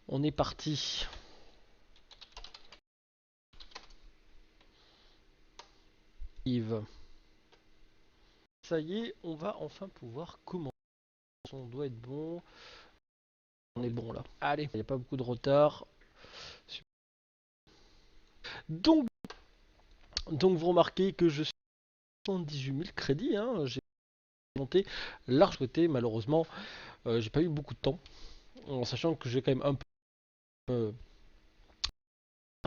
On est parti. Yves. Ça y est, on va enfin pouvoir commencer. On doit être bon. On est bon là. Allez, il n'y a pas beaucoup de retard. Donc, vous remarquez que je suis à 78 000 crédits. Hein. J'ai monté large côté. Malheureusement, j'ai pas eu beaucoup de temps. En sachant que j'ai quand même un peu.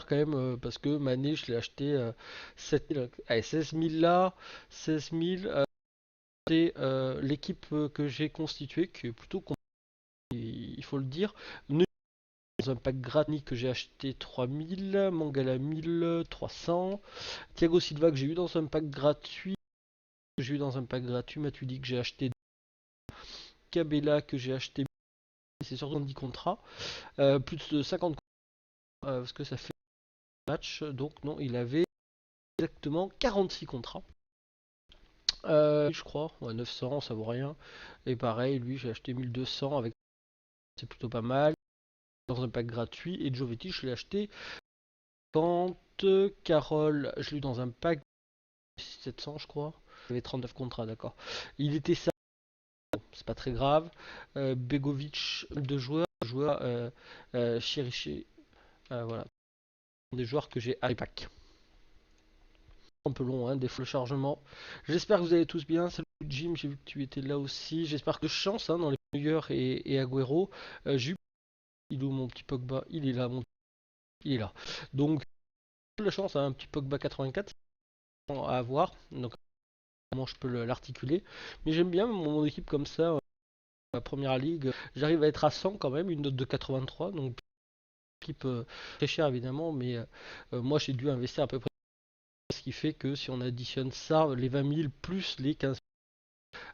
Quand même, parce que Mané, je l'ai acheté 7 000, allez, 16 000 là. 16 000. C'est l'équipe que j'ai constituée, qui est plutôt il faut le dire. Dans un pack gratuit que j'ai acheté 3000, Mangala 1300, Thiago Silva que j'ai eu dans un pack gratuit, Matuidi que j'ai acheté, Cabella que j'ai acheté, c'est sur 10 contrats, plus de 50 contrats, parce que ça fait un match, donc non, il avait exactement 46 contrats. Je crois, ouais, 900, ça vaut rien. Et pareil, lui j'ai acheté 1200 avec, c'est plutôt pas mal, dans un pack gratuit, et Jovetic je l'ai acheté quand Carole, je l'ai eu dans un pack 700 je crois. Il avait 39 contrats, d'accord. Il était ça, c'est pas très grave. Begovic, deux joueurs Chiriché, voilà. Des joueurs que j'ai à l'EPAC. Un peu long, hein, des fois le chargement. J'espère que vous allez tous bien. Salut Jim, j'ai vu que tu étais là aussi. J'espère que de chance hein, dans les meilleurs et Agüero. J'ai eu il est où mon petit Pogba? Il est là, il est là. Donc, de la chance, hein, un petit Pogba 84 à avoir. Donc, comment je peux l'articuler. Mais j'aime bien mon équipe comme ça. Ma première ligue, j'arrive à être à 100 quand même, une note de 83. Donc, équipe très cher évidemment. Mais moi, j'ai dû investir à peu près. Ce qui fait que si on additionne ça, les 20 000 plus les 15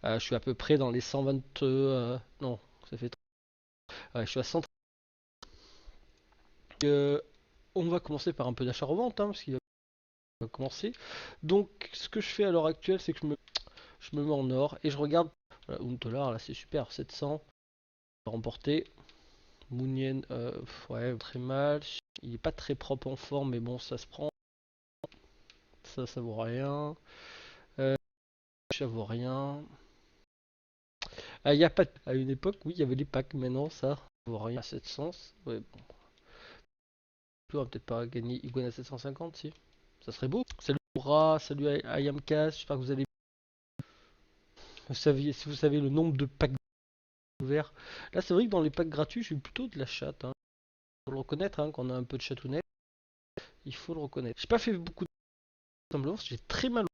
000, je suis à peu près dans les 120. Non, ça fait. Je suis à 100. Euh, on va commencer par un peu d'achat-revente, hein, parce qu'il va commencer. Donc, ce que je fais à l'heure actuelle, c'est que je me mets en or et je regarde. Voilà, $1, là c'est super, 700 remporté. Mounien, ouais, très mal. Il est pas très propre en forme, mais bon, ça se prend. Ça vaut rien. Ça vaut rien. Ah, il y a pas. À une époque, oui, il y avait les packs, mais non, ça vaut rien à 700. Ouais, bon. On va peut-être pas gagner Iguana 750, si. Ça serait beau. Salut Bra, salut Ayamcast, j'espère que vous allez. Vous saviez, si vous savez le nombre de packs ouverts. Là, c'est vrai que dans les packs gratuits, j'ai eu plutôt de la chatte. Hein. Faut le reconnaître, hein, qu'on a un peu de chatounet. Il faut le reconnaître. J'ai pas fait beaucoup de simplement, j'ai très mal,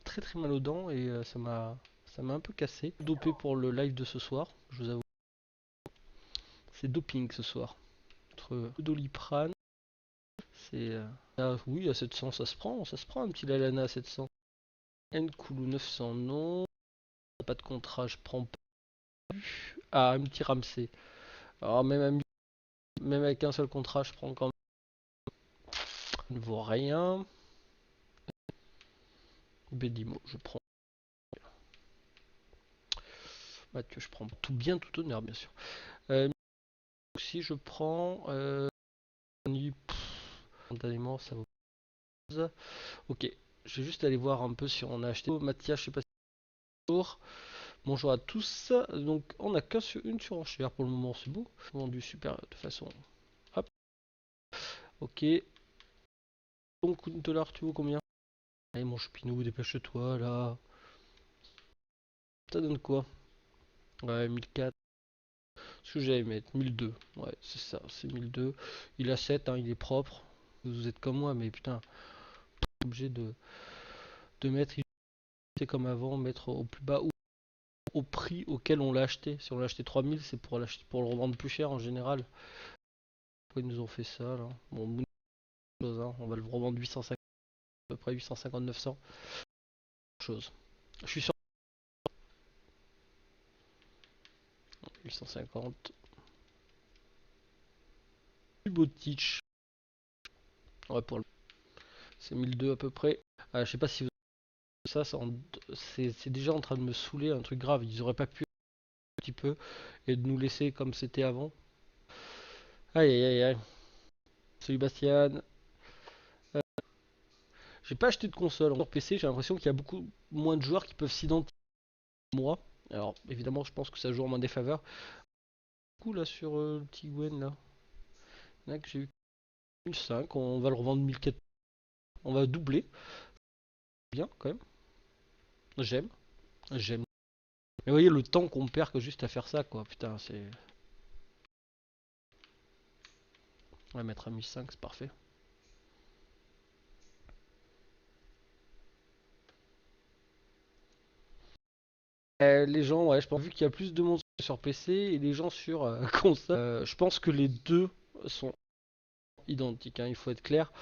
très mal aux dents et ça m'a un peu cassé. Dopé pour le live de ce soir, je vous avoue. C'est doping ce soir. Entre Doliprane, c'est. Ah, oui, à 700, ça se prend un petit Lalana à 700. Nkoulou 900, non. Pas de contrat, je prends pas. Ah, un petit Ramsey. Alors, même avec un seul contrat, je prends quand même. Ça ne vaut rien. Bédimo, je prends. Mathieu, je prends tout bien, tout honneur, bien sûr. Si je prends. Spontanément, ça vaut. Ok, je vais juste aller voir un peu si on a acheté. Mathias, je sais pas si. Bonjour à tous. Donc, on a une surenchère pour le moment, c'est beau. Vendu super de façon. Hop. Ok. Donc, $, tu veux combien? Allez, mon choupinou, dépêche-toi là. Ça donne quoi? Ouais, 1004. Ce que j'allais mettre, 1002. Ouais, c'est ça, c'est 1002. Il a 7, hein, il est propre. Vous êtes comme moi, mais putain, obligé de mettre. C'est comme avant, mettre au plus bas ou au prix auquel on l'a acheté. Si on l'a acheté 3000, c'est pour l'acheter pour le revendre plus cher en général. Pourquoi ils nous ont fait ça là? Bon, chose, hein. On va le revendre 850, à peu près 850, 900. Chose. Je suis sur 850. Subotic. Ouais, pour le. C'est 1002 à peu près. Je sais pas si vous. Ça, c'est déjà en train de me saouler, un truc grave. Ils auraient pas pu un petit peu et de nous laisser comme c'était avant. Aïe aïe aïe aïe. Salut Bastian. J'ai pas acheté de console. Sur PC, j'ai l'impression qu'il y a beaucoup moins de joueurs qui peuvent s'identifier à moi. Alors, évidemment, je pense que ça joue en ma défaveur. Du coup, là, sur le petit Gwen, là. Là, que j'ai eu 1005. On va le revendre 1400. On va doubler. Bien, quand même. J'aime. J'aime. Mais vous voyez le temps qu'on perd que juste à faire ça, quoi. Putain, c'est. On va mettre à 1005, c'est parfait. Les gens, ouais, je pense, vu qu'il y a plus de monde sur PC et les gens sur console, je pense que les deux sont identiques, hein, il faut être clair.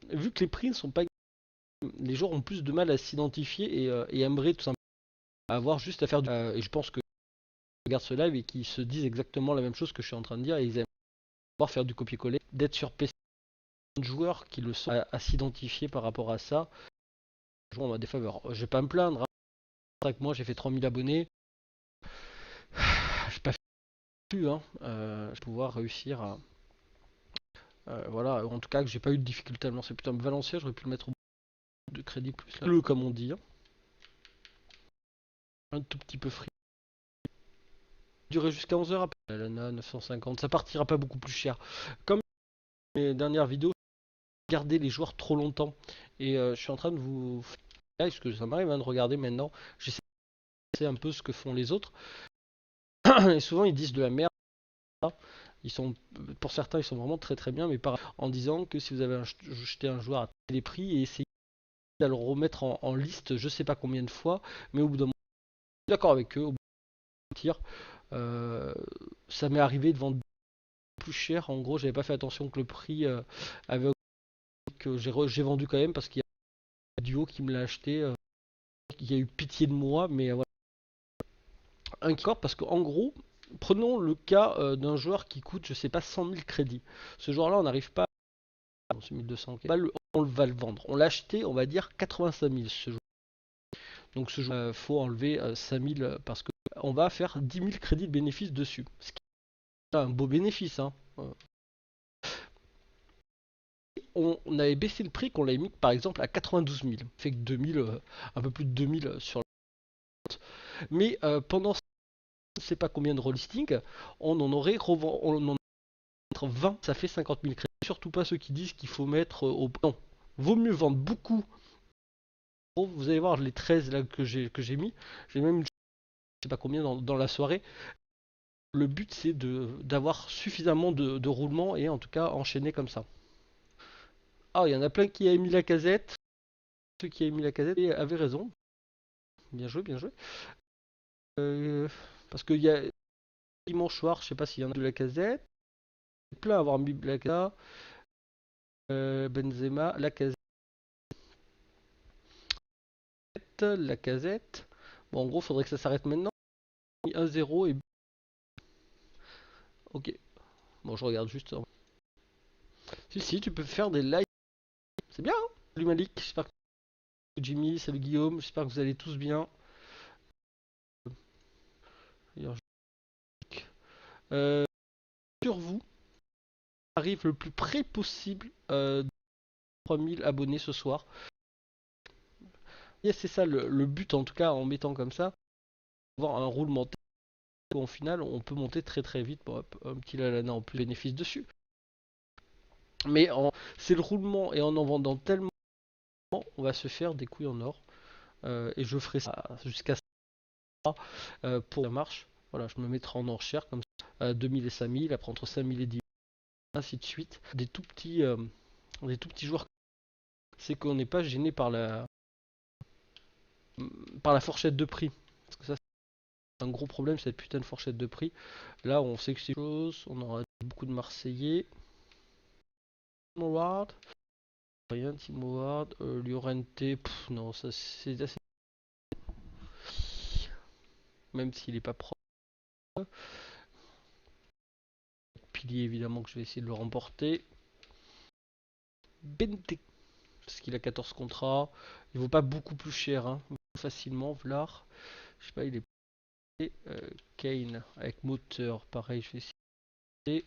Vu que les prix ne sont pas, les gens ont plus de mal à s'identifier et aimeraient tout simplement avoir juste à faire du. Et je pense que ils regardent ce live et qui se disent exactement la même chose que je suis en train de dire. Et ils aiment pouvoir faire du copier-coller, d'être sur PC. De joueurs qui le sont à s'identifier par rapport à ça, je vois, on a des faveurs. Je vais pas me plaindre, hein. C'est vrai que moi j'ai fait 3000 abonnés, j'ai pas fait plus, hein. Je vais pouvoir réussir à. Voilà, en tout cas que j'ai pas eu de difficulté à me lancer. Putain, Valencia, j'aurais pu le mettre au bout de crédit plus là. Le comme on dit, hein. Un tout petit peu free. Durer jusqu'à 11 heures après. Lana 950, ça partira pas beaucoup plus cher. Comme mes dernières vidéos, garder les joueurs trop longtemps. Et je suis en train de vous. Est-ce que ça m'arrive hein, de regarder maintenant? J'essaie de un peu ce que font les autres. Et souvent ils disent de la merde. Ils sont, pour certains, ils sont vraiment très très bien, mais en disant que si vous avez jeté un joueur à les prix et essayé de le remettre en liste, je sais pas combien de fois, mais au bout d'un moment, je suis d'accord avec eux, au bout d'un tir, euh, ça m'est arrivé de vendre plus cher. En gros, j'avais pas fait attention que le prix avait que j'ai vendu quand même parce qu'il y a un duo qui me l'a acheté, qui a eu pitié de moi, mais voilà. Un corps parce qu'en gros, prenons le cas d'un joueur qui coûte, je sais pas, 100 000 crédits. Ce joueur-là, on n'arrive pas à. C'est 1200, on va le vendre. On l'a acheté, on va dire 85 000 ce joueur. Donc ce joueur, faut enlever 5 000 parce que on va faire 10 000 crédits de bénéfice dessus. Ce qui est un beau bénéfice, hein. On avait baissé le prix qu'on l'avait mis par exemple à 92 000. Fait que 2000, un peu plus de 2000 sur le. Mais pendant je ne sais pas combien de rollisting, on en aurait on en 20, ça fait 50 000 crédits. Surtout pas ceux qui disent qu'il faut mettre au. Non, vaut mieux vendre beaucoup. Vous allez voir les 13 là que j'ai mis. J'ai même je sais pas combien dans la soirée. Le but c'est d'avoir suffisamment de roulement et en tout cas enchaîner comme ça. Ah, il y en a plein qui a émis la casette. Ceux qui a émis la casette avaient raison. Bien joué, bien joué. Parce qu'il y a dimanche soir, je sais pas s'il y en a de la casette. Plein à avoir mis la casette. Benzema, la casette. La casette. Bon, en gros, faudrait que ça s'arrête maintenant. 1-0 et. Ok. Bon, je regarde juste. Si, tu peux faire des lives. C'est bien, hein. Salut Malik, j'espère que Jimmy, salut Guillaume, j'espère que vous allez tous bien. Euh, sur vous, arrive le plus près possible de 3000 abonnés ce soir. Et c'est ça le but, en tout cas, en mettant comme ça. Avoir un roulement où en final, on peut monter très très vite. Bon, hop, un petit Lalana en plus bénéfice dessus. Mais c'est le roulement et en vendant tellement, on va se faire des couilles en or. Et je ferai ça jusqu'à ça pour la marche. Voilà, je me mettrai en enchère comme ça. 2000 et 5000, après entre 5000 et 10 000, ainsi de suite. Des tout petits joueurs. C'est qu'on n'est pas gêné par la fourchette de prix. Parce que ça, c'est un gros problème, cette putain de fourchette de prix. Là, on sait que c'est chose. On aura beaucoup de Marseillais. Timo Ward. Rien, Timo Ward. Llorente. Non, ça c'est assez. Même s'il est pas propre. Pilier, évidemment, que je vais essayer de le remporter. Bente. Parce qu'il a 14 contrats. Il vaut pas beaucoup plus cher, hein. Facilement, Vlar. Je sais pas, il est. Kane avec moteur, pareil, je vais essayer.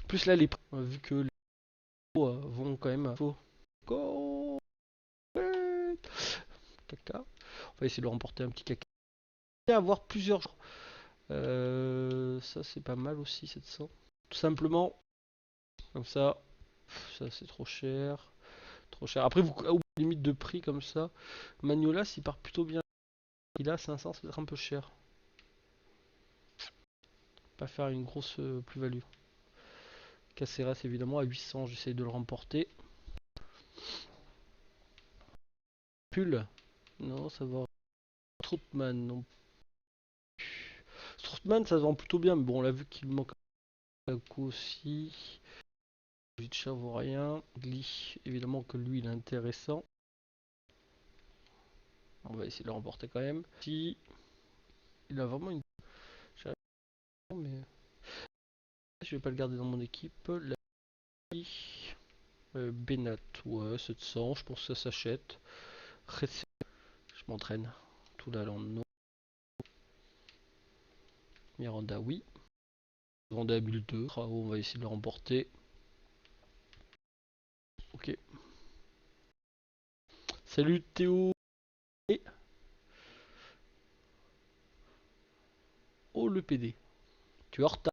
Plus là, les prix, vu que les pros vont quand même. Faut. Go Caca. On va essayer de remporter un petit caca. Et avoir plusieurs jours. Ça, c'est pas mal aussi, 700. Tout simplement, comme ça. Ça, c'est trop cher. Trop cher. Après, vous limite de prix comme ça. Magnolas, il part plutôt bien. Il a 500, c'est peut-être un peu cher. Pas faire une grosse plus-value. Caceres, évidemment, à 800, j'essaye de le remporter. Pull. Non, ça va. Strootman, non. Strootman, ça se vend plutôt bien, mais bon, on l'a vu qu'il manque un coup aussi. Vitcha vaut rien. Gli, évidemment que lui, il est intéressant. On va essayer de le remporter quand même. Si. Il a vraiment une. Mais. Je vais pas le garder dans mon équipe. La... Benat, ouais, 700, je pense que ça s'achète. Je m'entraîne. Tout la lande, non. Miranda, oui. Miranda à 1002. On va essayer de le remporter. Ok. Salut Théo. Oh le PD. Tu es en retard.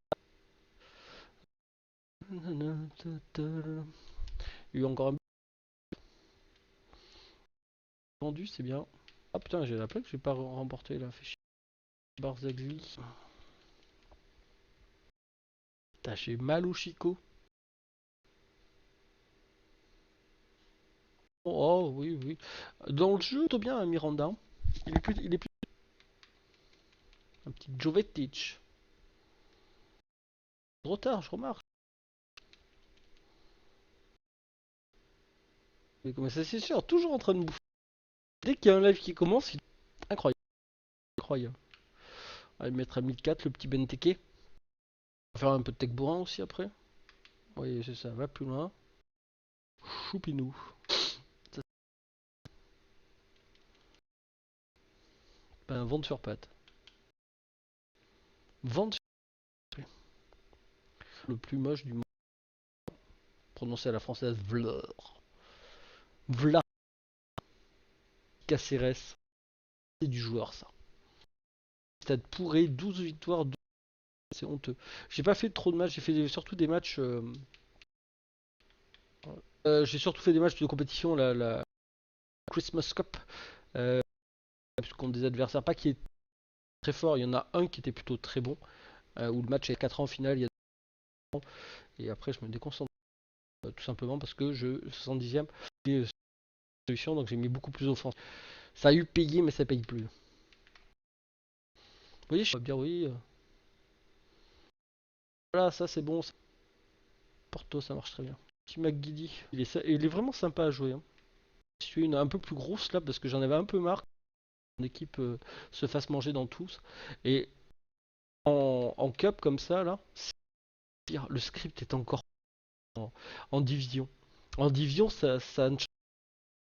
Il y a eu encore un vendu, c'est bien. Ah putain, j'ai la plaque, j'ai pas remporté là. Fait chier. Barzagli. Putain, j'ai mal au Chico. Oh oui, oui. Dans le jeu, plutôt bien un Miranda. Il est plus. Un petit Jovetic. Trop tard, je remarque. Mais comment ça, c'est sûr, toujours en train de bouffer. Dès qu'il y a un live qui commence, il est incroyable. Incroyable. On va le mettre à 1004, le petit Benteke. On va faire un peu de tech bourrin aussi après. Oui, c'est ça, va plus loin. Choupinou. Ça, c'est un vente sur patte. Vente sur le plus moche du monde. Prononcé à la française, Vleur. Vla. Caceres. C'est du joueur, ça. Stade pourré, 12 victoires, 12... c'est honteux. J'ai pas fait trop de matchs, j'ai fait surtout des matchs. J'ai surtout fait des matchs de compétition, la Christmas Cup. Euh, contre des adversaires pas qui est très fort. Il y en a un qui était plutôt très bon. Où le match est 4 ans en finale, il y a 2 ans. Et après, je me déconcentre. Tout simplement parce que je 70e solution, donc j'ai mis beaucoup plus offense. Ça a eu payé, mais ça paye plus. Vous voyez, je peux dire oui. Voilà, ça c'est bon. Porto, ça marche très bien. Petit McGiddy, il est vraiment sympa à jouer. Hein. Je suis une un peu plus grosse là parce que j'en avais un peu marre que mon équipe se fasse manger dans tous. Et en cup comme ça, là, pire. Le script est encore en division. En division, ça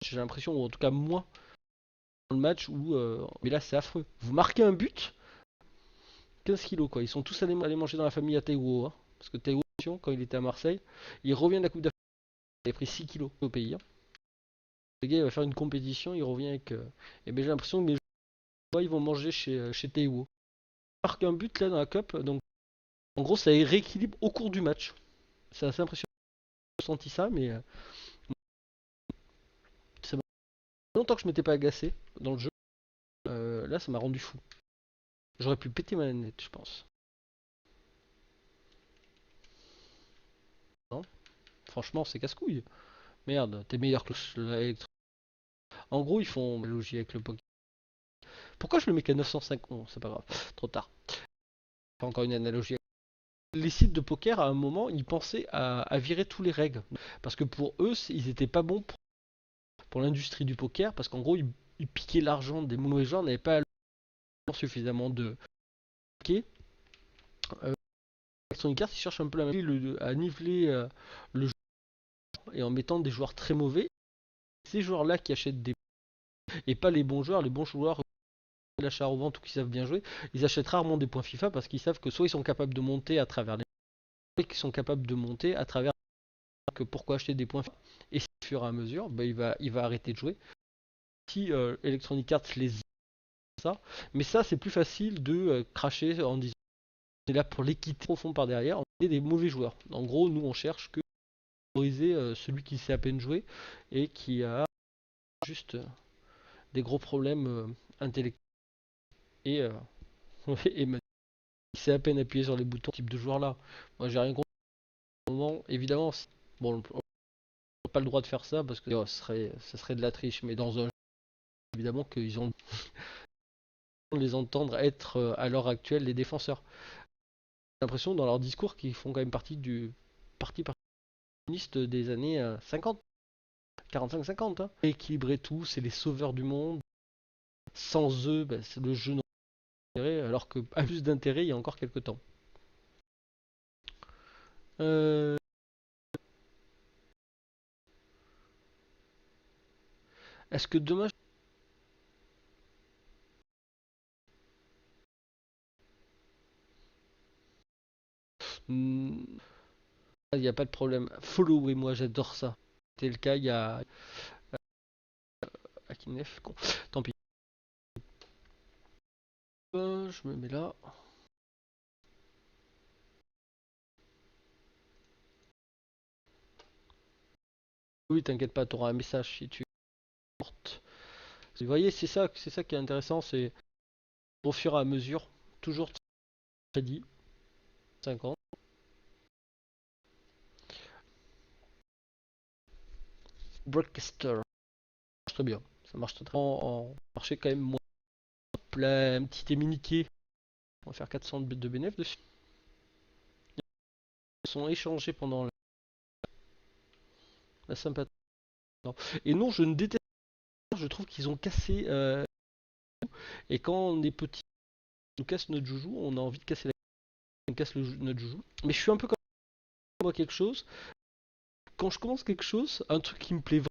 j'ai l'impression, ou en tout cas moins, dans le match où. Mais là, c'est affreux. Vous marquez un but, 15 kilos quoi. Ils sont tous allés manger dans la famille à Théo. Hein, parce que Théo, quand il était à Marseille, il revient de la Coupe d'Afrique. Il a pris 6 kilos au pays. Hein. Le gars, il va faire une compétition, il revient avec. Et ben, j'ai l'impression que mes joueurs, ils vont manger chez Théo. Il marque un but là dans la Cup, donc en gros, ça rééquilibre au cours du match. C'est assez impressionnant. J'ai senti ça, mais ça m'a longtemps que je m'étais pas agacé dans le jeu. Là, ça m'a rendu fou. J'aurais pu péter ma manette, je pense. Non. Franchement, c'est casse-couille. Merde, t'es meilleur que l'électro. En gros, ils font logique avec le poker. Pourquoi je le mets qu'à 905? Bon, c'est pas grave, trop tard. Encore une analogie. Les sites de poker, à un moment, ils pensaient à virer tous les règles. Parce que pour eux, ils étaient pas bons pour l'industrie du poker. Parce qu'en gros, ils piquaient l'argent des mauvais joueurs, n'avaient pas suffisamment de poker. Electronic Arts, ils cherchent un peu à niveler le jeu et en mettant des joueurs très mauvais. Ces joueurs-là qui achètent des et pas les bons joueurs l'achat revente ou qui savent bien jouer, ils achètent rarement des points FIFA parce qu'ils savent que soit ils sont capables de monter à travers les qui sont capables de monter à travers que pourquoi acheter des points et au fur et à mesure, bah, il va arrêter de jouer. Si Electronic Arts les ça, mais ça c'est plus facile de cracher en disant on est là pour l'équité profond par derrière, on est des mauvais joueurs. En gros, nous on cherche que favoriser celui qui sait à peine jouer et qui a juste des gros problèmes intellectuels et, et il sait à peine appuyer sur les boutons type de joueur là. Moi j'ai rien contre. Évidemment, bon, on n'a pas le droit de faire ça parce que ça serait de la triche, mais dans un jeu, évidemment qu'ils ont les entendre être à l'heure actuelle les défenseurs. J'ai l'impression dans leur discours qu'ils font quand même partie du parti communiste des années 50, 45-50. Hein. Équilibrer tout, c'est les sauveurs du monde. Sans eux, bah, le jeu n'a pas d'intérêt, alors que a plus d'intérêt il y a encore quelques temps. Euh, Est-ce que demain... Il n'y a pas de problème. Followez-moi, j'adore ça. C'était le cas il y a... Akinef, tant pis. Je me mets là. Oui, t'inquiète pas, t'auras un message si tu portes. Vous voyez, c'est ça qui est intéressant, c'est au fur et à mesure, toujours crédit, 50. Broadcaster, très bien, ça marche très bien. En marché quand même moins. Là, un petit éminiqué, on va faire 400 de bénéfices dessus. Ils sont échangés pendant la sympathie. Et non, je ne déteste pas, je trouve qu'ils ont cassé. Et quand on est petit, on casse notre joujou, on a envie de casser on casse notre joujou. Mais je suis un peu comme moi quelque chose. Quand je commence quelque chose, un truc qui me plaît vraiment,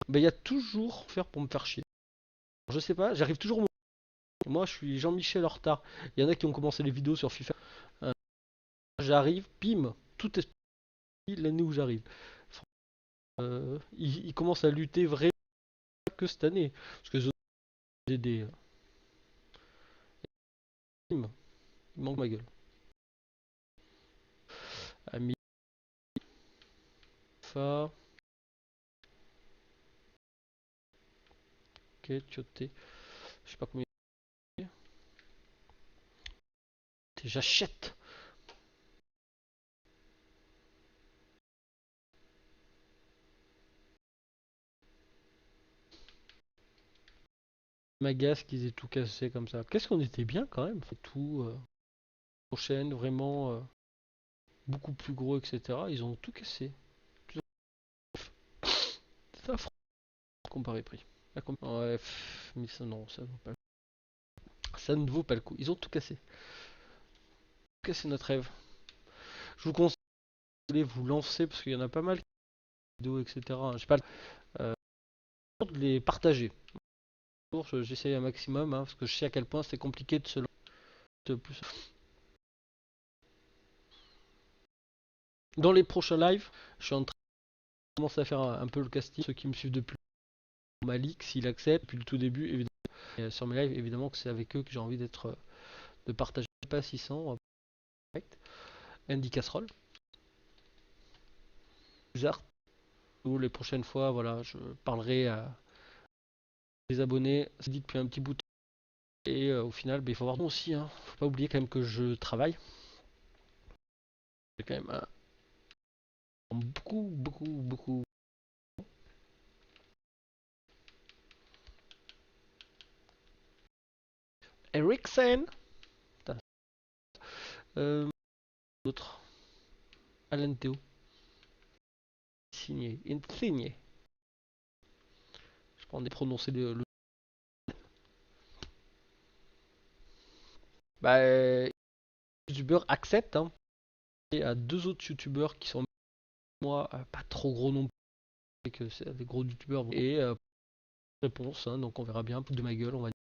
ben, il y a toujours faire pour me faire chier. Je sais pas, j'arrive toujours. Moi, je suis Jean-Michel en retard. Il y en a qui ont commencé les vidéos sur FIFA. Euh, J'arrive, pim, tout est l'année où j'arrive. Ils commencent à lutter vraiment que cette année. Parce que j'ai des. Il manque ma gueule. Ami, Fa, ok, Tioté. Je sais pas combien. J'achète. Magas qu'ils aient tout cassé comme ça. Qu'est-ce qu'on était bien quand même. Fait tout. Prochaine, vraiment beaucoup plus gros, etc. Ils ont tout cassé. C'est affreux comparé prix. Ouais, mais ça, non, ça vaut pas. Ça ne vaut pas le coup. Ils ont tout cassé. Cassé notre rêve. Je vous conseille de vous lancer parce qu'il y en a pas mal vidéos, etc. Je sais pas de les partager. J'essaye un maximum hein, parce que je sais à quel point c'est compliqué de se lancer plus. Dans les prochains lives, je suis en train de commencer à faire un peu le casting. Ceux qui me suivent depuis Malik, s'il accepte, depuis le tout début, évidemment. Et sur mes lives, évidemment que c'est avec eux que j'ai envie d'être, de partager. Pas 600 direct. Andy Casserole. Bizarre. Ou les prochaines fois, voilà, je parlerai à les abonnés. C'est dit depuis un petit bout de temps. Et au final, il faut voir aussi. Hein, faut pas oublier quand même que je travaille. C'est quand même beaucoup. Eriksen. D'autres. Alan Théo. Insigné. Je prends des prononcer le. Bah, youtubeur accepte. Hein. Et à deux autres youtubeurs qui sont moi pas trop gros non plus. Que c'est des gros youtubeurs. Et réponse. Hein, donc on verra bien. De ma gueule, on va dire.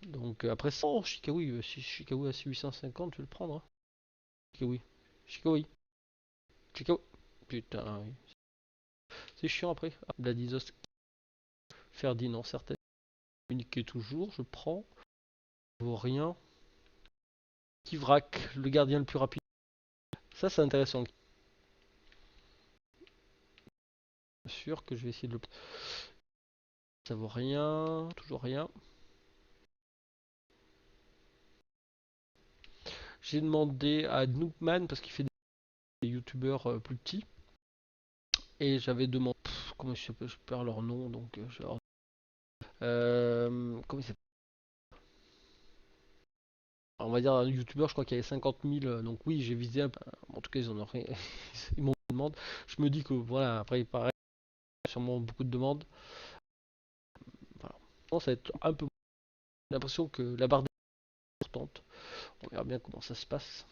Donc après ça, oh, Shikawi, si Shikawi à 850, je vais le prendre. Hein. Shikawi. Chico, Chico. Putain, oui. C'est chiant après. Ah, Vladizos. Ferdinand, certaines. Unique toujours, je prends. Vaut rien. Kivrak, le gardien le plus rapide. Ça, c'est intéressant. Bien sûr que je vais essayer de le. Ça vaut rien. Toujours rien. J'ai demandé à Noobman parce qu'il fait des youtubeurs plus petits. Et j'avais demandé. Comment je perds leur nom donc. Comment il s'appelle? On va dire un youtubeur, je crois qu'il y avait 50 000. Donc oui, j'ai visé un peu. En tout cas, ils en ont rien. Ils m'ont demandé. Je me dis que voilà, après il paraît sûrement beaucoup de demandes. Voilà. Non, ça va être un peu. J'ai l'impression que la barre est importante. On verra bien comment ça se passe.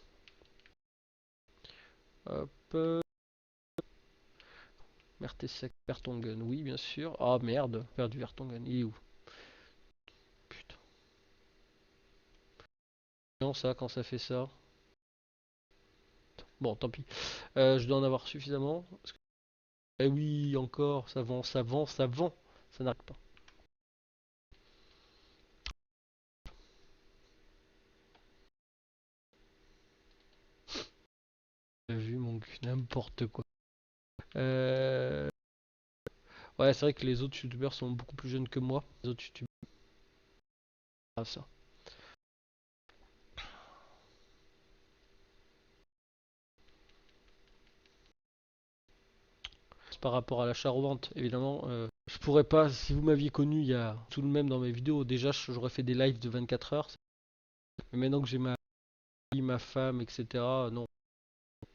Hop. Mertesac, Vertonghen, oui, bien sûr. Ah merde, perdu Vertonghen. Il est où? Putain. Non, ça, quand ça fait ça. Bon, tant pis. Je dois en avoir suffisamment. Eh oui, encore, ça vend, ça vend, ça vend. Ça n'arrête pas. J'ai vu mon cul, n'importe quoi. Euh... Ouais, c'est vrai que les autres youtubeurs sont beaucoup plus jeunes que moi. Les autres youtubeurs, ah, ça. C'est par rapport à l'achat-revente, évidemment. Je pourrais pas, si vous m'aviez connu il y a tout le même dans mes vidéos, déjà j'aurais fait des lives de 24 heures. Mais maintenant que j'ai ma vie, ma femme, etc., non,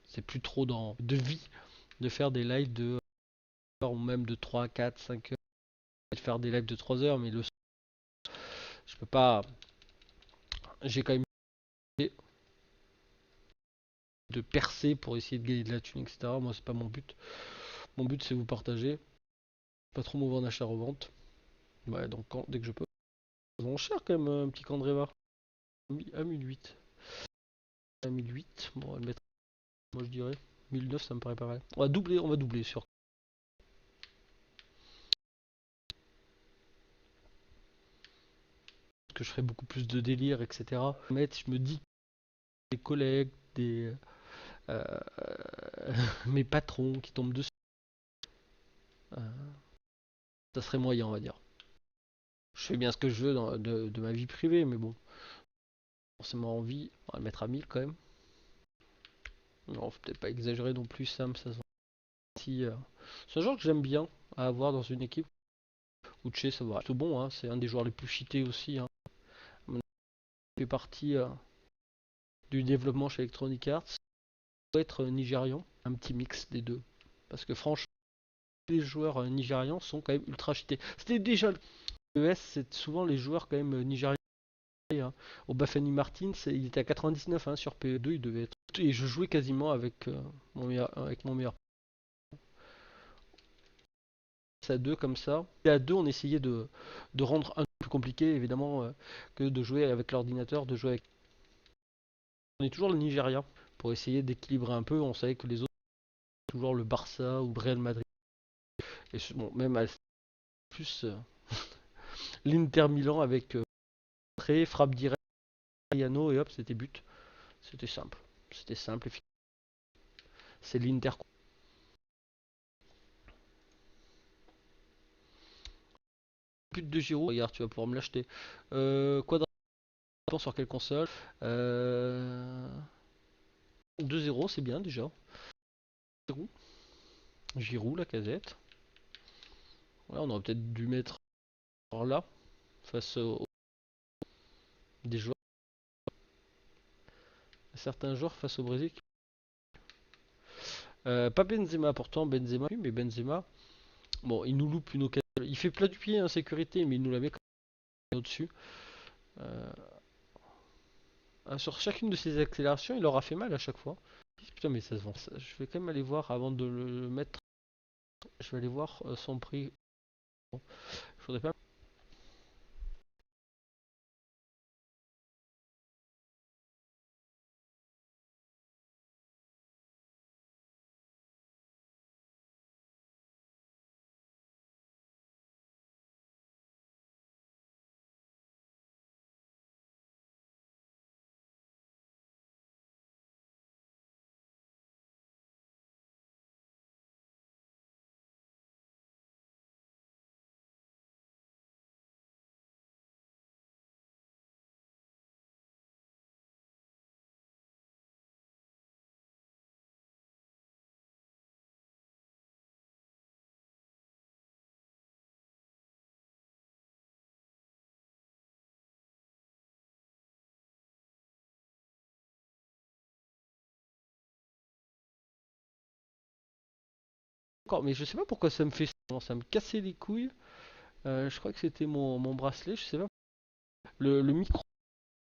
c'est plus trop dans de vie de faire des lives de heures ou même de 3, 4, 5 heures. De faire des lives de 3 heures, mais le je peux pas. J'ai quand même essayé de percer pour essayer de gagner de la thune, etc. Moi, c'est pas mon but. Mon but, c'est vous partager. Pas trop m'ouvrir en achat-revente. Ouais, donc dès que je peux. Ils vont cher quand même, un petit Candreva. À 1008. À 1008. Bon, on va le mettre. Moi, je dirais. 1009, ça me paraît pas mal. On va doubler sur. Parce que je ferai beaucoup plus de délire, etc. Mais je me dis des collègues, des. euh, mes patrons qui tombent dessus. Euh, ça serait moyen, on va dire. Je fais bien ce que je veux de ma vie privée, mais bon, forcément envie, on va le mettre à 1000 quand même. Non, faut peut-être pas exagérer non plus, Sam, ça se voit. Si, c'est un joueur que j'aime bien à avoir dans une équipe. Uche, ça va. C'est bon, hein, c'est un des joueurs les plus cheatés aussi. Hein. Il fait partie du développement chez Electronic Arts. Il doit être nigérian, un petit mix des deux. Parce que franchement, les joueurs nigérians sont quand même ultra cheatés. C'était déjà le ES, c'est souvent les joueurs quand même nigérians. Hein. Au Bafani Martins, il était à 99 hein, sur PE2, il devait être. Et je jouais quasiment avec mon meilleur. À deux comme ça. Et à deux, on essayait de rendre un peu plus compliqué, évidemment, que de jouer avec l'ordinateur, de jouer avec. On est toujours le Nigeria pour essayer d'équilibrer un peu. On savait que les autres, toujours le Barça ou le Real Madrid. Et bon, même à plus l'Inter Milan avec très frappe directe, Mariano et hop, c'était but. C'était simple. C'était simple. C'est l'Inter. But de Giroud. Regarde, tu vas pouvoir me l'acheter. Quadra sur quelle console 2-0, c'est bien déjà. Giroud, Giroud, la casette. Ouais, on aurait peut-être dû mettre là, face aux des joueurs, certains joueurs face au Brésil. Pas Benzema, pourtant Benzema, oui, mais Benzema, bon, il nous loupe une occasion. Il fait plat du pied en sécurité, mais il nous la met quand même au-dessus. Euh, sur chacune de ses accélérations, il aura fait mal à chaque fois. Putain, mais ça se vend. Je vais quand même aller voir avant de le mettre. Je vais aller voir son prix. Bon, je voudrais pas. encore, mais je sais pas pourquoi ça me fait ça. Ça me cassait les couilles. Je crois que c'était mon bracelet, je sais pas. Le micro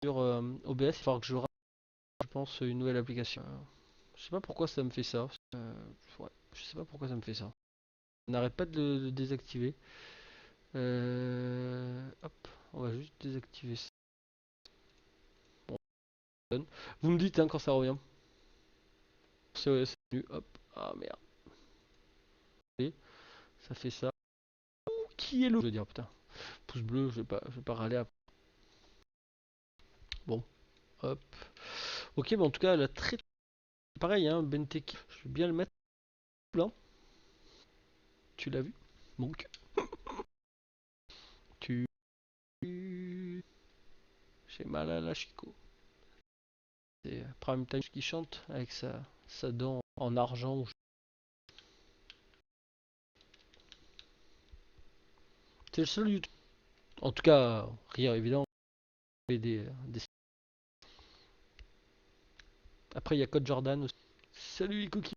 sur OBS, il faudra que je rate, je pense, une nouvelle application. Je sais pas pourquoi ça me fait ça. Ouais, je sais pas pourquoi ça me fait ça. On n'arrête pas de le désactiver. Hop, on va juste désactiver ça. Bon, vous me dites hein, quand ça revient. C'est venu, hop. Ah merde. Et ça fait ça. Qui est le... Je veux dire, putain. Pouce bleu, je vais pas râler après. Bon, hop. Ok, mais en tout cas, elle a très... Pareil, hein, Benteke. Je vais bien le mettre là. Tu l'as vu? Donc, tu... J'ai mal à la Chico. C'est Prime Time qui chante avec sa dent en argent. C'est le seul YouTube. En tout cas, rire évidemment. Après, il y a Code Jordan aussi. Salut les coquilles,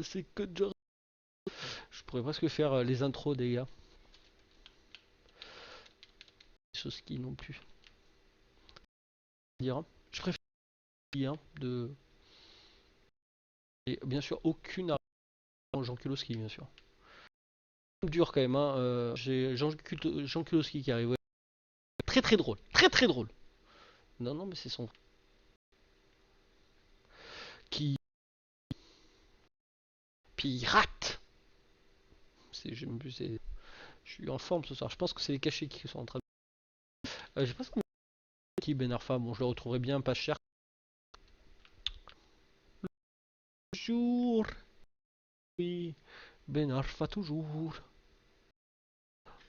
c'est Code Jordan. Je pourrais presque faire les intros des gars. Chose qui non plus. Dire. Je préfère hein, de. Et bien sûr, aucune arrêt Jean Kulowski, bien sûr. Dur quand même, hein. J'ai Jean Kulowski qui arrive. Ouais. Très très drôle. Très très drôle. Non, non, mais c'est son. Qui. Pirate. Je suis en forme ce soir. Je pense que c'est les cachets qui sont en train de. Je sais pas ce qu'on qui Ben Arfa. Bon, je le retrouverai bien pas cher. Bonjour. Oui. Ben Arfa toujours.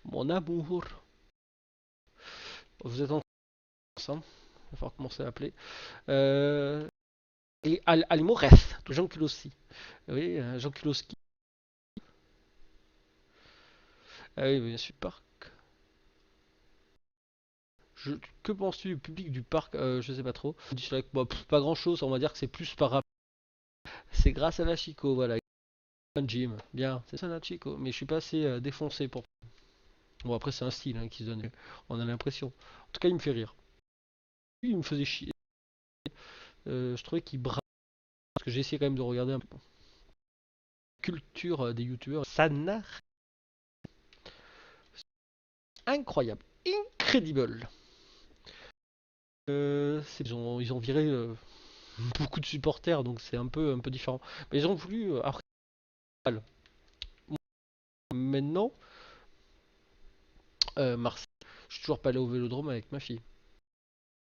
Mon amour. Vous êtes ensemble. Il va falloir commencer à appeler. Et Almorez. Jean Kulowski. Oui, Jean Kulowski. Ah oui, bien sûr. Parc. Que penses-tu du public du parc? Je sais pas trop. Bon, pas grand chose, on va dire que c'est plus par rapport. C'est grâce à la Chico, voilà. Un gym, bien, c'est ça la Chico. Mais je suis pas assez défoncé pour. Bon, après, c'est un style hein, qui se donne. On a l'impression. En tout cas, il me fait rire. Il me faisait chier. Je trouvais qu'il brave. Parce que j'ai essayé quand même de regarder un peu. Culture des youtubeurs. Ça n'a. Incroyable. Incredible. Ils ont viré beaucoup de supporters, donc c'est un peu différent. Mais ils ont voulu. Après, maintenant, Marseille, je suis toujours pas allé au Vélodrome avec ma fille.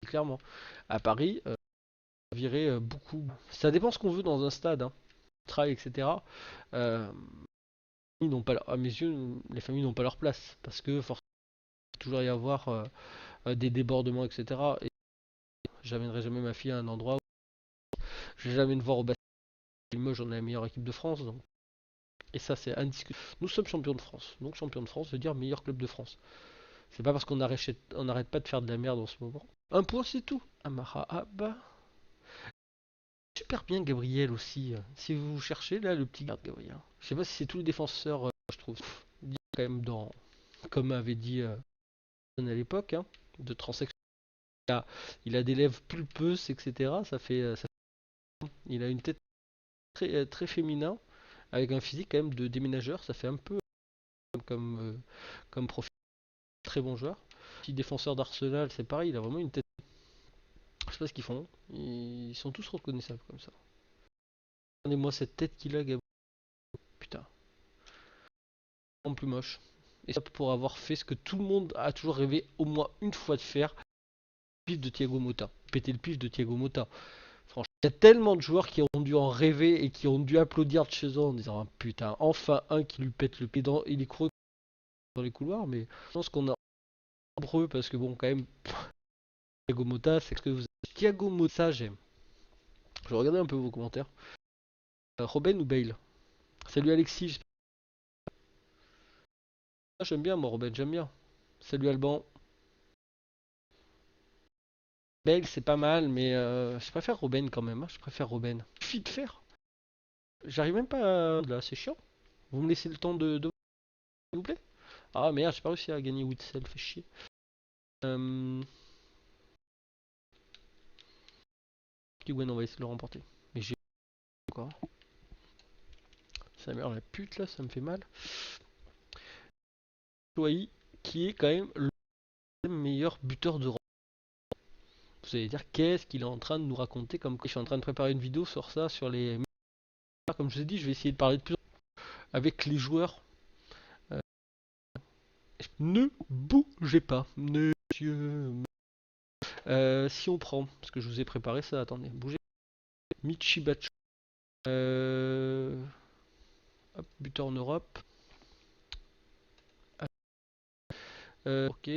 Clairement. À Paris, virer beaucoup. Ça dépend ce qu'on veut dans un stade, hein. Travail, etc. Euh, ils n'ont pas, à mes yeux, les familles n'ont pas leur place parce que forcément, il va toujours y avoir des débordements, etc. Et j'amènerai jamais ma fille à un endroit où je vais jamais me voir au basket. Limoges, on est la meilleure équipe de France, donc. Et ça, c'est indiscutable. Nous sommes champions de France. Donc, champion de France veut dire meilleur club de France. C'est pas parce qu'on n'arrête pas de faire de la merde en ce moment. Un point, c'est tout. Amara Abba. Super bien Gabriel aussi. Si vous cherchez là le petit garde Gabriel. Je sais pas si c'est tous les défenseurs, je trouve. Il y a quand même dans, comme avait dit à l'époque, hein, de transsexuel. Il a des lèvres pulpeuses, etc. Il a une tête très féminin, avec un physique quand même de déménageur. Ça fait un peu comme profil. Très bon joueur. Petit défenseur d'Arsenal, c'est pareil. Il a vraiment une tête. Je sais pas ce qu'ils font. Ils sont tous reconnaissables comme ça. Regardez-moi cette tête qu'il a, Gabriel. Putain. En plus moche. Et ça pour avoir fait ce que tout le monde a toujours rêvé au moins une fois de faire, le pif de Thiago Motta. Péter le pif de Thiago Motta. Franchement, il y a tellement de joueurs qui ont dû en rêver et qui ont dû applaudir de chez eux en disant ah, putain, enfin un qui lui pète le pied dans. Il est couru dans les couloirs, mais je pense qu'on a nombreux parce que bon, quand même, Thiago Motta, c'est ce que vous avez. Thiago Motta, j'aime. Je vais regarder un peu vos commentaires. Robin ou Bale? Salut Alexis. Ah, j'aime bien, moi, Robin, j'aime bien. Salut Alban. Bale, c'est pas mal, mais je préfère Robin quand même. Hein. Je préfère Robin. Suffit de faire. J'arrive même pas à... Là, c'est chiant. Vous me laissez le temps s'il vous plaît? Ah merde, j'ai pas réussi à gagner Witzel, fait chier. Euh... Kiwen, on va essayer de le remporter. Mais j'ai encore. Ça merde la pute là, ça me fait mal. Chouai, qui est quand même le meilleur buteur d'Europe. Vous allez dire, qu'est-ce qu'il est en train de nous raconter comme quoi je suis en train de préparer une vidéo sur ça, sur les. Comme je vous ai dit, je vais essayer de parler de plus avec les joueurs. Euh, Ne bougez pas, monsieur. Si on prend, parce que je vous ai préparé ça, attendez, bougez. Michibacho. Hop, buteur en Europe. Ok,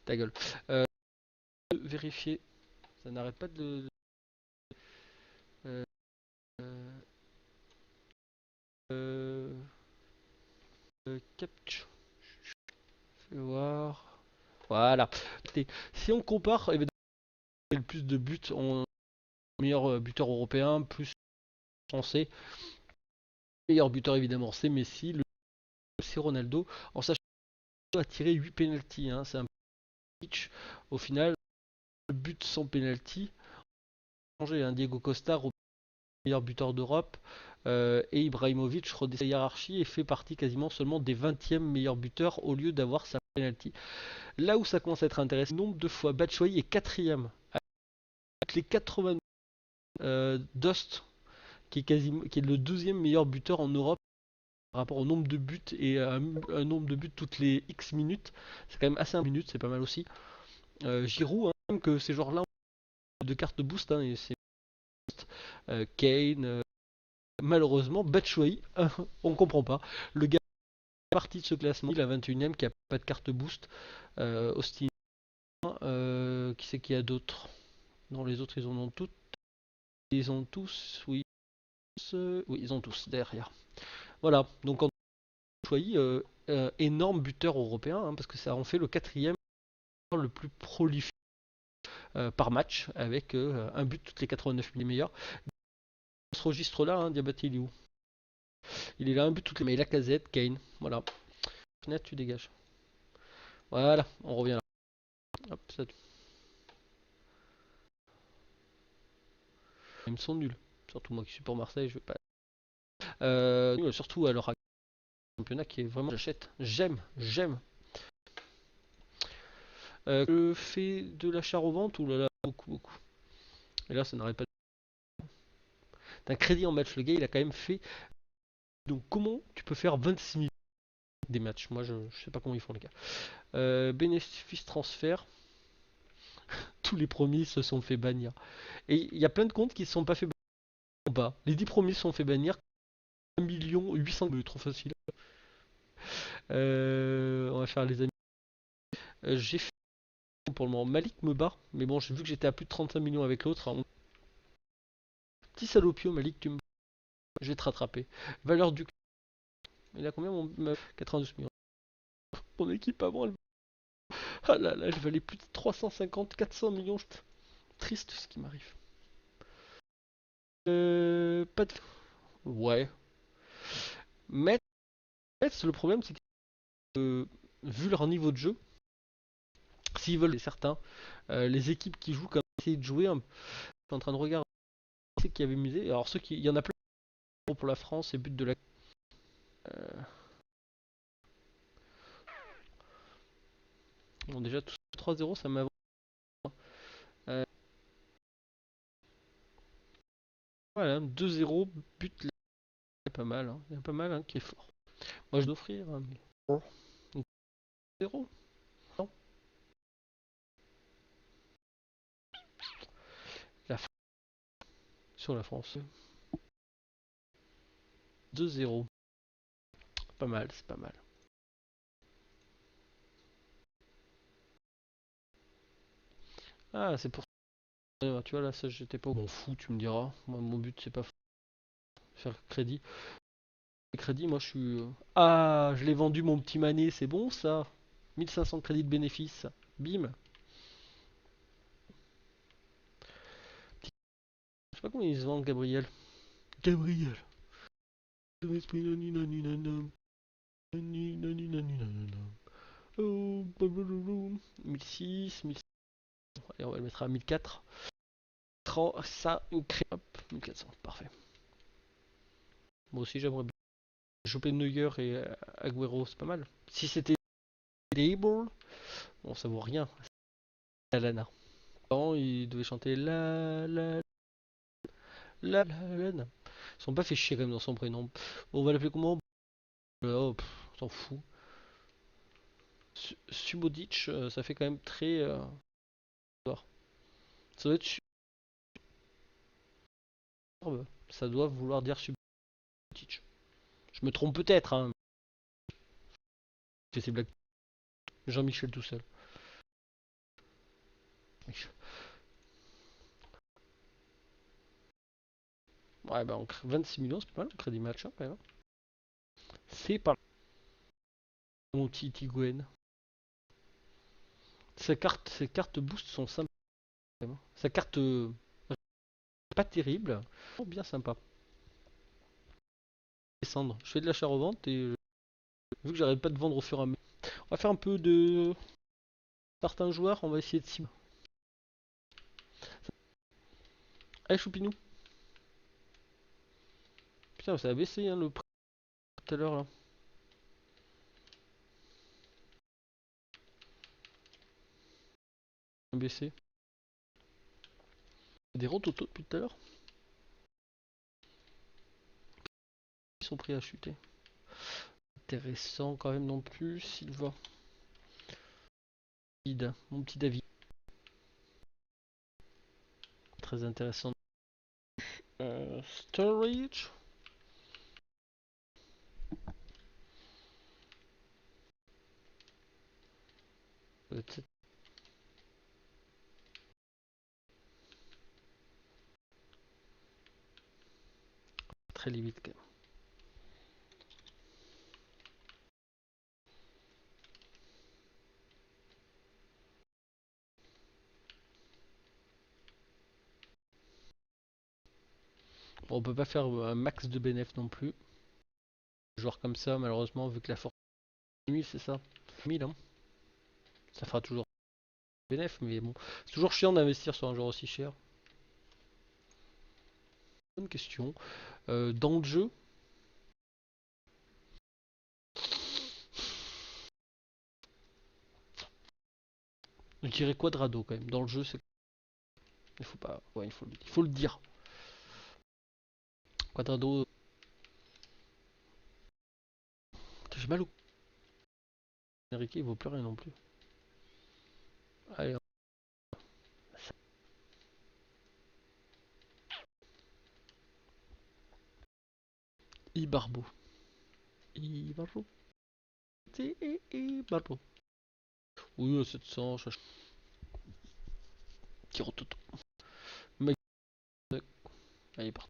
ta gueule. Vérifier. Ça n'arrête pas de. Euh, euh, Capture. Fais voir. Voilà. Si on compare, évidemment, le plus de buts, on meilleur buteur européen, plus français. Meilleur buteur évidemment, c'est Messi. C'est Ronaldo. En sachant qu'il a tiré 8 penalties. Hein, c'est un pitch. Au final, le but sans penalty. Un Diego Costa, meilleur buteur d'Europe. Et Ibrahimovic redescend la hiérarchie et fait partie quasiment seulement des 20e meilleurs buteurs au lieu d'avoir sa penalty. Là où ça commence à être intéressant, le nombre de fois Batshuayi est 4ème avec les 80 Dost qui est le 2e meilleur buteur en Europe par rapport au nombre de buts et un nombre de buts toutes les X minutes. C'est quand même assez minutes, c'est pas mal aussi. Giroud, hein, même que ces joueurs-là ont de cartes boost, hein, et c'est Kane. Malheureusement, Batshuayi, on comprend pas. Le gars est parti de ce classement, il a 21ème qui a pas de carte boost. Austin, qui c'est qu'il y a d'autres? Non, les autres ils en ont toutes. Ils ont tous, oui. Oui, ils ont tous derrière. Voilà, donc en Batshuayi, énorme buteur européen, hein, parce que ça en fait le 4ème le plus prolifique par match, avec un but toutes les 89 000 meilleurs. Dans ce registre-là, hein, Diabaté, il est où? Il est là, un but toutes les. Mais la casette, Kane, voilà. Fenêtre, tu dégages. Voilà, on revient là. Hop, ça... Ils me sont nuls. Surtout moi qui suis pour Marseille, je vais pas. Surtout alors un championnat qui est vraiment. J'achète. J'aime. Je fais de l'achat-revente ou là, là, beaucoup. Et là, ça n'arrête pas. D'un crédit en match, le gars, il a quand même fait. Donc, comment tu peux faire 26 000 des matchs? Moi, je sais pas comment ils font, les gars. Bénéfice transfert. Tous les premiers se sont fait bannir. Et il y a plein de comptes qui ne se sont pas fait bannir. Les 10 premiers se sont fait bannir. 1 800 000, trop facile. On va faire les amis. J'ai fait pour le moment. Malik me bat, mais bon, j'ai vu que j'étais à plus de 35 millions avec l'autre. Petit salopio, Malik, tu me. Je vais te rattraper. Valeur du. Il a combien mon 92 millions. Mon équipe avant, elle. Ah là là, elle valait plus de 350, 400 millions. Triste ce qui m'arrive. Pas de. Ouais. Mais le problème, c'est que vu leur niveau de jeu, s'ils veulent certains, les équipes qui jouent comme essayer de jouer, je suis en train de regarder qui avait misé. Alors ceux qui, il y en a plein pour la France et but de la. Euh, bon déjà tout 3-0 ça m'avance. Euh, voilà 2-0 but c'est pas mal. Hein. Il y a pas mal hein, qui est fort. Moi je dois offrir hein, mais... Bon. 0 non. La sur la France. 2-0. Pas mal, c'est pas mal. Ah c'est pour ça. Tu vois là ça j'étais pas bon fou tu me diras. Moi, mon but c'est pas faire crédit. Crédit moi je suis. Ah je l'ai vendu mon petit manet, c'est bon ça. 1500 crédits de bénéfice. Bim. Je sais pas comment ils se vendent Gabriel. Gabriel. Oh, 1006, 1000. Allez, on va le mettre à 1004. Ça, hop, 1400, parfait. Moi aussi, j'aimerais bien choper Neuer et Agüero, c'est pas mal. Si c'était Label, bon, ça vaut rien. La lana. Avant, ils devaient chanter la lana. Ils sont pas fait chier quand même dans son prénom. On va l'appeler comment? Oh, on s'en fout. Subodic, ça fait quand même très. Ça doit être superbe. Ça doit vouloir dire Subodic. Je me trompe peut-être, hein. C'est blagues. Jean-Michel tout seul. Ouais, bah, 26 millions, c'est pas mal le crédit match, hein, quand même. C'est pas mal. Mon petit Tiguen. Ses cartes boost sont sympas. Sa carte pas terrible, bien sympa. Descendre. Je fais de l'achat-revente et vu que j'arrête pas de vendre au fur et à mesure. On va faire un peu de certains joueurs, on va essayer de cibler. Allez, Choupinou. Putain, ça a baissé hein, le prix tout à l'heure là. Ça a baissé. Des rototos depuis tout à l'heure. Ils sont prêts à chuter. Intéressant quand même non plus, Silva. Mon petit David. Très intéressant. Storage. Peut-être très limite quand même. Bon, on peut pas faire un max de bénéf non plus. Un joueur comme ça, malheureusement, vu que la force 1000, c'est ça 1000, hein. Ça fera toujours bénéf, mais bon. C'est toujours chiant d'investir sur un joueur aussi cher. Bonne question. Dans le jeu, je dirais Quadrado quand même. Dans le jeu, c'est. Il faut pas. Ouais, il faut le dire. Quadrado. J'ai mal au. Enrique, il vaut plus rien non plus. Allez, Ibarbo. Ibarbo. C'est Ibarbo. Oui, 700. Tirototo. Mec. Allez, part.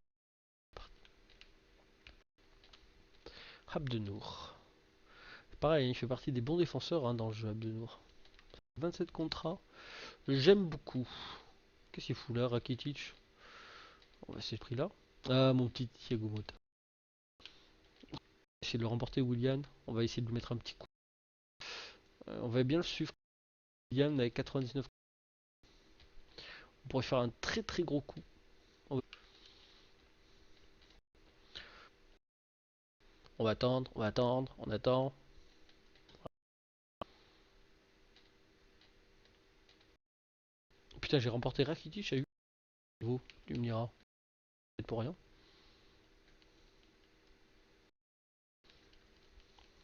Abdenour. Pareil, il fait partie des bons défenseurs hein, dans le jeu Abdenour. 27 contrats. J'aime beaucoup. Qu'est-ce qu'il fout là, Rakitic? On va essayer ce prix là. Ah, mon petit Thiago Motta. Essayer de le remporter, Willian. On va essayer de lui mettre un petit coup. On va bien le suivre. Willian avec 99. On pourrait faire un très très gros coup. On va attendre, on va attendre, on attend. Putain, j'ai remporté Rakitic à 8 niveaux. Tu me diras. Peut-être pour rien.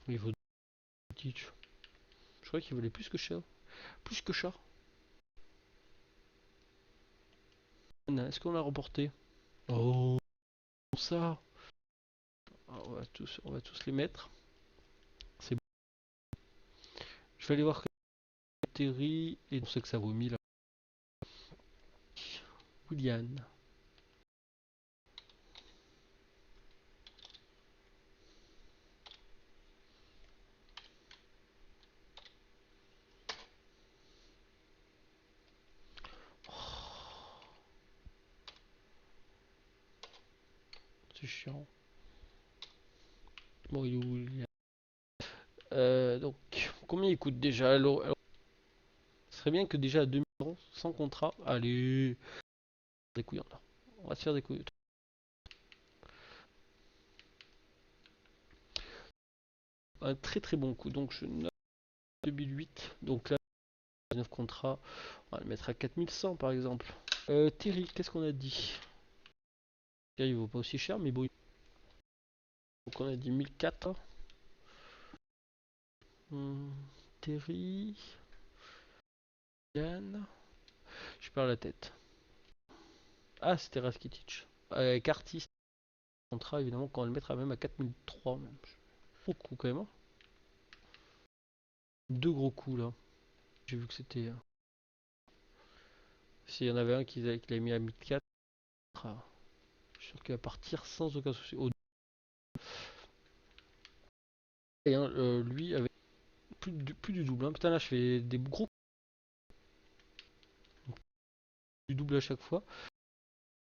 Il vaut Rakitic. Je croyais qu'il valait plus que cher. Plus que cher. Est-ce qu'on l'a remporté? Oh, ça. Ah, on va tous les mettre. C'est bon. Je vais aller voir Terry et on sait que ça vaut 1000. Willian. C'est chiant. Bon, il est où? Donc, combien il coûte déjà? Alors, ce serait bien que déjà à 2 millions, sans contrat. Allez, des couillons là. On va se faire des couillons. Un très très bon coup. Donc, je note 2008. Donc là, 9 contrats. On va le mettre à 4100 par exemple. Terry, qu'est-ce qu'on a dit? Terry, il vaut pas aussi cher, mais bon. Donc, on a dit 1004. Terry. Yann. Je perds la tête. Ah, c'était Raskitic. Avec artiste. Contrat, évidemment, quand on le mettra même à 4003. Même. Beaucoup quand même. Hein. Deux gros coups là. J'ai vu que c'était. S'il y en avait un qui l'avait mis à 1004. Ah, je suis sûr qu'il va partir sans aucun souci. Et hein, lui avec plus du double. Hein. Putain, là, je fais des gros du double à chaque fois.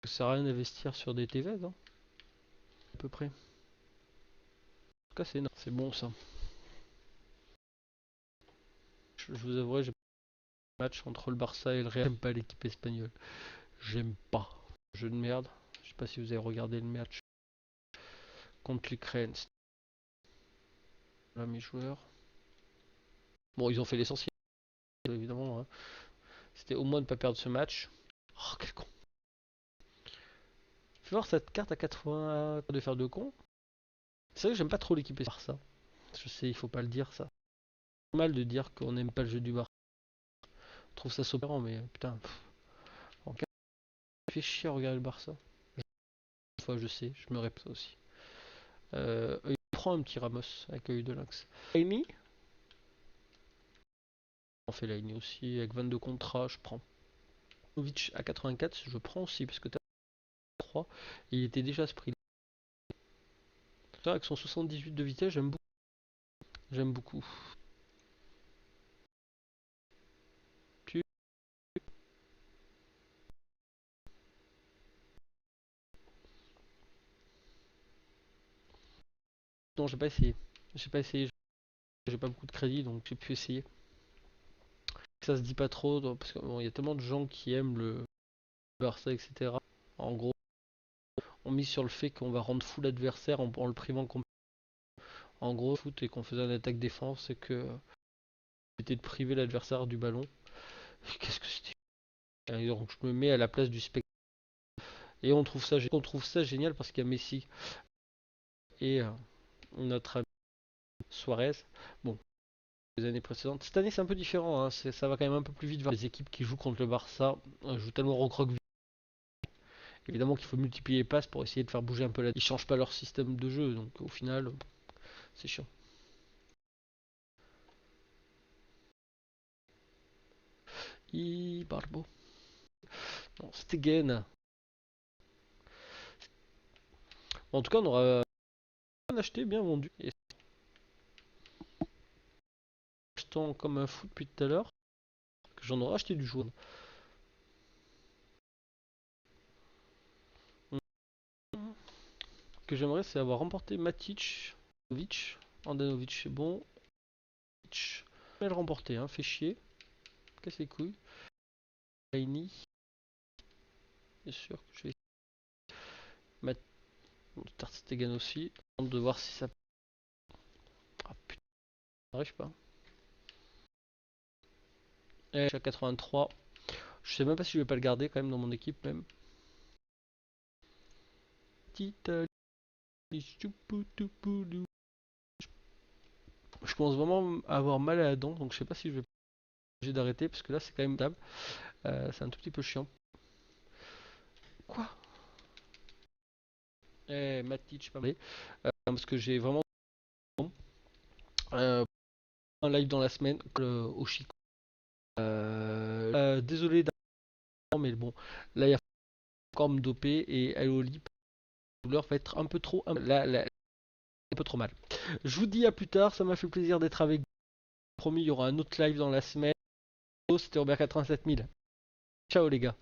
Ça sert à rien d'investir sur des TV, hein, à peu près. En tout cas, c'est énorme. C'est bon ça. Je vous avouerai, j'ai pas match entre le Barça et le Real. J'aime pas l'équipe espagnole. J'aime pas. Jeu de merde. Je sais pas si vous avez regardé le match contre l'Ukraine. Là, mes joueurs. Bon, ils ont fait l'essentiel, évidemment. Hein. C'était au moins de ne pas perdre ce match. Oh, quel con. Fais voir cette carte à 80 de faire de con. C'est vrai que j'aime pas trop l'équipe Barça. Je sais, il faut pas le dire ça. C'est normal de dire qu'on n'aime pas le jeu du Barça. On trouve ça sopérant, mais putain. En cas, ça fait chier à regarder le Barça. Une fois, je sais, je me répète aussi. Il prend un petit Ramos avec œil de lynx. Laini. On fait Laini aussi avec 22 contrats, je prends. Novic à 84, je prends aussi parce que t'as 3 et il était déjà à ce prix. Avec son 78 de vitesse, j'aime beaucoup. J'aime beaucoup. Non, j'ai pas essayé. J'ai pas essayé. J'ai pas beaucoup de crédit, donc j'ai pu essayer. Ça se dit pas trop, parce qu'il bon, y a tellement de gens qui aiment le Barça, etc. En gros, on mise sur le fait qu'on va rendre fou l'adversaire en le privant complètement. En gros, foot et qu'on faisait un attaque-défense et que c'était de priver l'adversaire du ballon. Qu'est-ce que c'était? Donc je me mets à la place du spectateur. Et on trouve ça génial parce qu'il y a Messi et notre ami Suarez. Bon, les années précédentes. Cette année c'est un peu différent, hein. Ça va quand même un peu plus vite vers les équipes qui jouent contre le Barça. Jouent tellement recroquevillé. Évidemment qu'il faut multiplier les passes pour essayer de faire bouger un peu la. Ils changent pas leur système de jeu, donc au final, c'est chiant. Barbo. Non, Stegen. En tout cas, on aura acheté, bien vendu. Et achetant comme un fou depuis tout à l'heure, que j'en aurais acheté du jaune. Ce que j'aimerais, c'est avoir remporté Matic, Andanovic, c'est bon. Je vais le remporter, hein, fait chier. Casse les couilles. Laini. Bien sûr que je vais. Mat... Ter Stegen aussi. De voir si ça. Ah putain, ça arrive pas. Et je suis à 83. Je sais même pas si je vais pas le garder quand même dans mon équipe même. Je commence vraiment à avoir mal à la dent, donc je sais pas si je vais obligé d'arrêter parce que là c'est quand même table. C'est un tout petit peu chiant. Quoi? Matic, pas mal. Parce que j'ai vraiment un live dans la semaine au Chico. Désolé d'avoir, mais bon, là il y a encore me doper et aller au lit. La douleur va être un peu trop, là, un peu trop mal. Je vous dis à plus tard, ça m'a fait plaisir d'être avec vous. Promis, il y aura un autre live dans la semaine. C'était Robert 87 000. Ciao les gars.